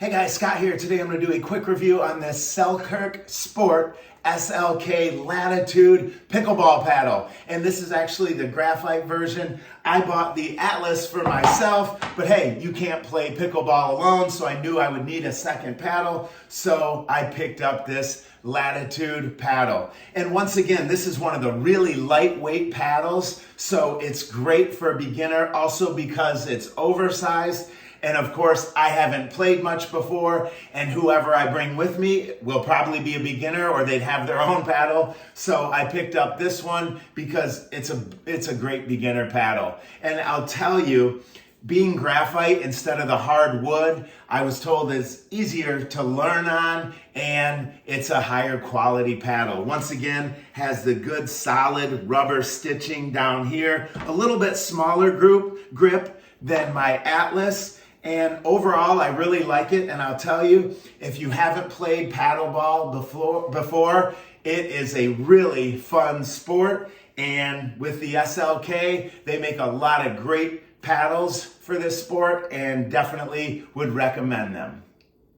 Hey guys, Scott here. Today I'm going to do a quick review on this Selkirk Sport SLK Latitude Pickleball Paddle. And this is actually the graphite version. I bought the Atlas for myself, but hey, you can't play pickleball alone, so I knew I would need a second paddle. So I picked up this Latitude paddle. And once again, this is one of the really lightweight paddles, so it's great for a beginner, also because it's oversized. And of course, I haven't played much before, and whoever I bring with me will probably be a beginner or they'd have their own paddle. So I picked up this one because it's a great beginner paddle. And I'll tell you, being graphite instead of the hard wood, I was told it's easier to learn on and it's a higher quality paddle. Once again, has the good solid rubber stitching down here, a little bit smaller grip than my Atlas. And overall, I really like it. And I'll tell you, if you haven't played paddleball before, it is a really fun sport. And with the SLK, they make a lot of great paddles for this sport and definitely would recommend them.